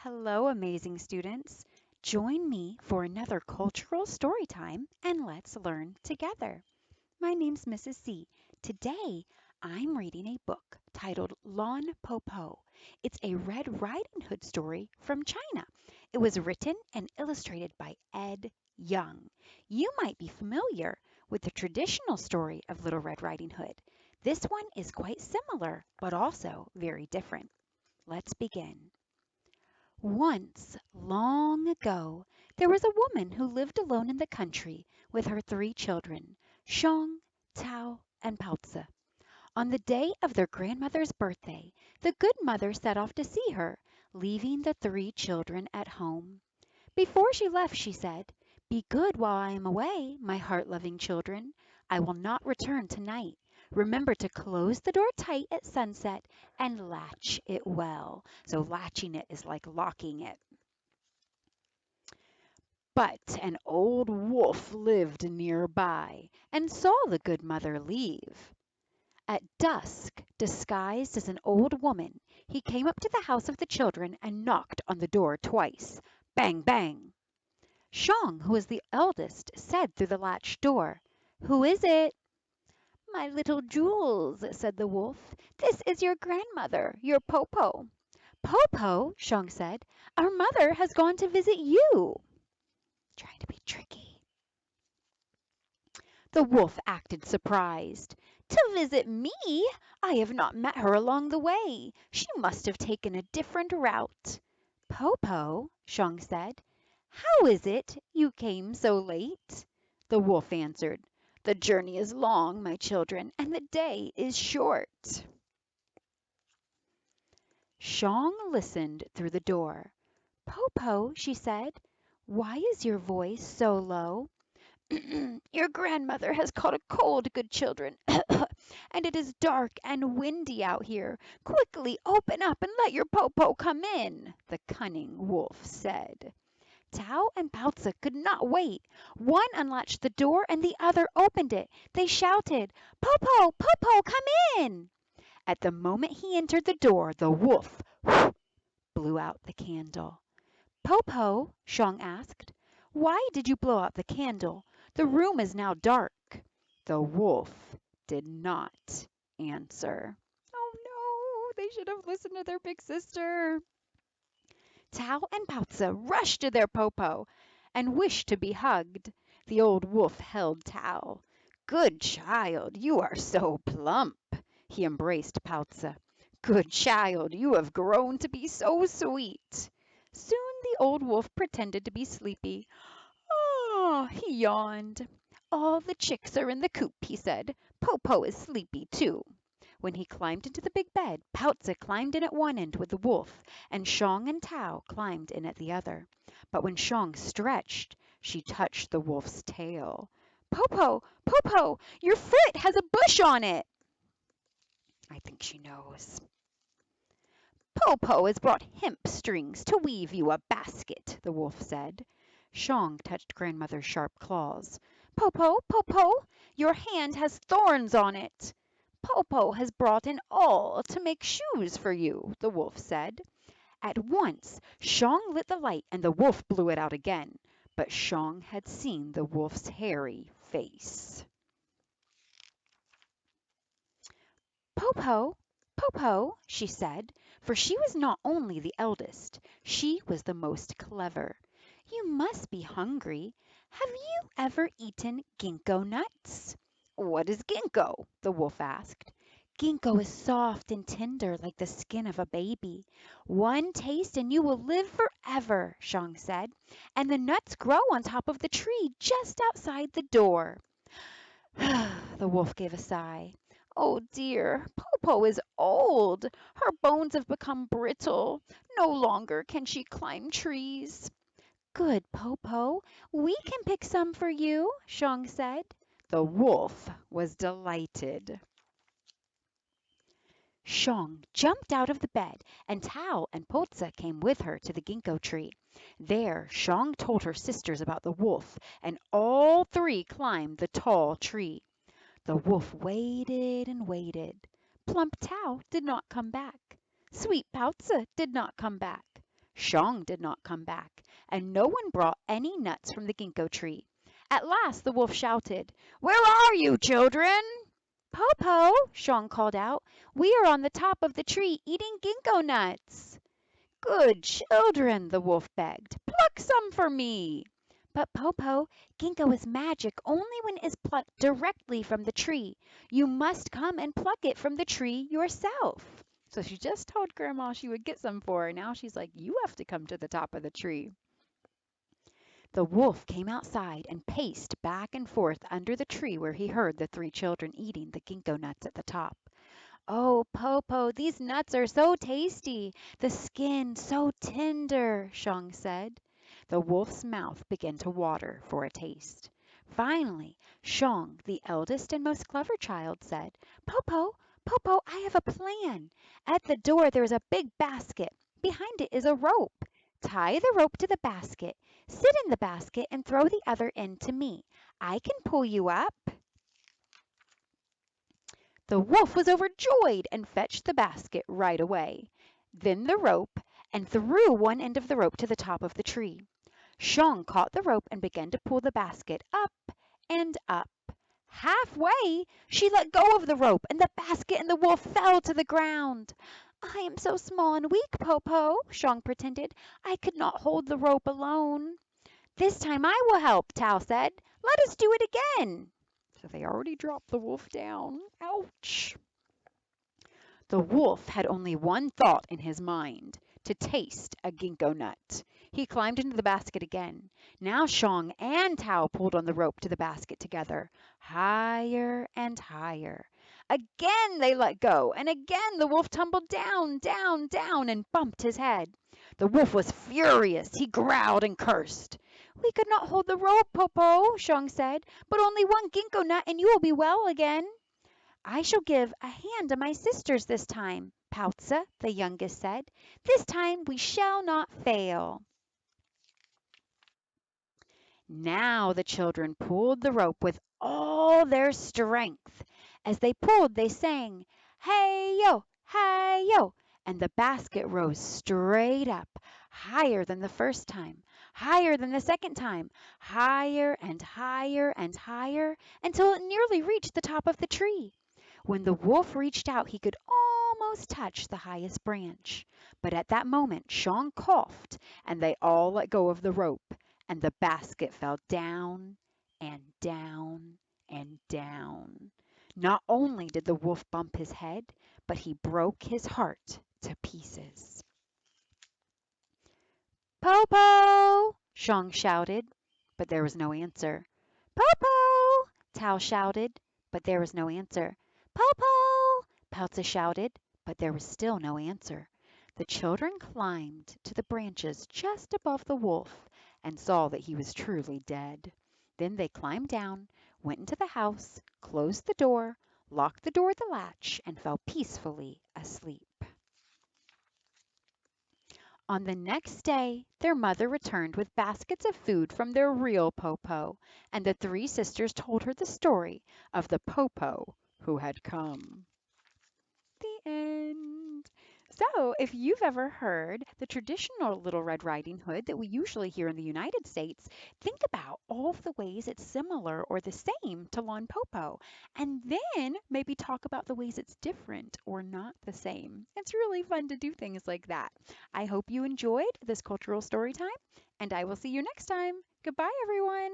Hello, amazing students. Join me for another cultural story time and let's learn together. My name's Mrs. C. Today, I'm reading a book titled Lon Popo. It's a Red Riding Hood story from China. It was written and illustrated by Ed Young. You might be familiar with the traditional story of Little Red Riding Hood. This one is quite similar, but also very different. Let's begin. Once, long ago, there was a woman who lived alone in the country with her three children, Shang, Tao, and Paozi. On the day of their grandmother's birthday, the good mother set off to see her, leaving the three children at home. Before she left, she said, "Be good while I am away, my heart-loving children. I will not return tonight. Remember to close the door tight at sunset and latch it well." So latching it is like locking it. But an old wolf lived nearby and saw the good mother leave. At dusk, disguised as an old woman, he came up to the house of the children and knocked on the door twice. Bang, bang! Shang, who was the eldest, said through the latched door, "Who is it?" "My little jewels," said the wolf. "This is your grandmother, your Popo." "Popo," Shang said, "our mother has gone to visit you." Trying to be tricky. The wolf acted surprised. "To visit me? I have not met her along the way. She must have taken a different route." "Popo," Shang said, "how is it you came so late?" The wolf answered, "The journey is long, my children, and the day is short." Shang listened through the door. "Popo," she said, "why is your voice so low?" "Your grandmother has caught a cold, good children, and it is dark and windy out here. Quickly open up and let your Popo come in," the cunning wolf said. Tao and Baozi could not wait. One unlatched the door and the other opened it. They shouted, "Popo, Popo, come in!" At the moment he entered the door, the wolf blew out the candle. "Popo," Shang asked, "why did you blow out the candle? The room is now dark." The wolf did not answer. Oh no, they should have listened to their big sister. Tao and Baozi rushed to their Popo and wished to be hugged. The old wolf held Tao. "Good child, you are so plump." He embraced Baozi. "Good child, you have grown to be so sweet." Soon the old wolf pretended to be sleepy. "Oh," he yawned. "All the chicks are in the coop," he said. "Popo is sleepy too." When he climbed into the big bed, Baozi climbed in at one end with the wolf, and Shang and Tao climbed in at the other. But when Shang stretched, she touched the wolf's tail. "Popo, Popo, your foot has a bush on it." I think she knows. "Popo has brought hemp strings to weave you a basket," the wolf said. Shang touched grandmother's sharp claws. "Popo, Popo, your hand has thorns on it." "Popo has brought an awl to make shoes for you," the wolf said. At once Shang lit the light and the wolf blew it out again. But Shang had seen the wolf's hairy face. "Popo, Popo," she said, for she was not only the eldest, she was the most clever. "You must be hungry. Have you ever eaten ginkgo nuts?" "What is ginkgo?" the wolf asked. "Ginkgo is soft and tender like the skin of a baby. One taste and you will live forever," Shang said. "And the nuts grow on top of the tree just outside the door." The wolf gave a sigh. "Oh dear, Popo is old. Her bones have become brittle. No longer can she climb trees." "Good Popo, we can pick some for you," Shang said. The wolf was delighted. Shang jumped out of the bed, and Tao and Potsa came with her to the ginkgo tree. There Shang told her sisters about the wolf, and all three climbed the tall tree. The wolf waited and waited. Plump Tao did not come back. Sweet Pouza did not come back. Shang did not come back, and no one brought any nuts from the ginkgo tree. At last the wolf shouted, "Where are you, children?" "Popo," Shang called out, "we are on the top of the tree eating ginkgo nuts." "Good children," the wolf begged, "pluck some for me." "But Popo, ginkgo is magic only when it is plucked directly from the tree. You must come and pluck it from the tree yourself." So she just told Grandma she would get some for her. Now she's like, "You have to come to the top of the tree." The wolf came outside and paced back and forth under the tree where he heard the three children eating the ginkgo nuts at the top. "Oh, Popo, these nuts are so tasty, the skin so tender," Shang said. The wolf's mouth began to water for a taste. Finally, Shang, the eldest and most clever child, said, "Popo, Popo, I have a plan. At the door there is a big basket. Behind it is a rope. Tie the rope to the basket, sit in the basket, and throw the other end to me. I can pull you up." The wolf was overjoyed and fetched the basket right away, then the rope, and threw one end of the rope to the top of the tree. Shang caught the rope and began to pull the basket up and up. Halfway, she let go of the rope, and the basket and the wolf fell to the ground. "I am so small and weak, Popo," Shang pretended. "I could not hold the rope alone." "This time I will help," Tao said. "Let us do it again." So they already dropped the wolf down. Ouch! The wolf had only one thought in his mind, to taste a ginkgo nut. He climbed into the basket again. Now Shang and Tao pulled on the rope to the basket together, higher and higher. Again they let go, and again the wolf tumbled down, down, down, and bumped his head. The wolf was furious. He growled and cursed. "We could not hold the rope, Popo," Shang said, "but only one ginkgo nut and you will be well again." "I shall give a hand to my sisters this time," Poutsa, the youngest, said. "This time we shall not fail." Now the children pulled the rope with all their strength. As they pulled, they sang, "Hey yo, hey yo," and the basket rose straight up, higher than the first time, higher than the second time, higher and higher and higher, until it nearly reached the top of the tree. When the wolf reached out, he could almost touch the highest branch. But at that moment, Shang coughed, and they all let go of the rope, and the basket fell down and down and down. Not only did the wolf bump his head, but he broke his heart to pieces. "Popo!" Shang shouted, but there was no answer. "Popo!" Tao shouted, but there was no answer. "Popo!" Poutsa shouted, but there was still no answer. The children climbed to the branches just above the wolf and saw that he was truly dead. Then they climbed down, went into the house, closed the door, locked the door with a latch, and fell peacefully asleep. On the next day their mother returned with baskets of food from their real Popo, and the three sisters told her the story of the Popo who had come. The end. So, if you've ever heard the traditional Little Red Riding Hood that we usually hear in the United States, think about all of the ways it's similar or the same to Lon Popo, and then maybe talk about the ways it's different or not the same. It's really fun to do things like that. I hope you enjoyed this cultural story time, and I will see you next time. Goodbye, everyone.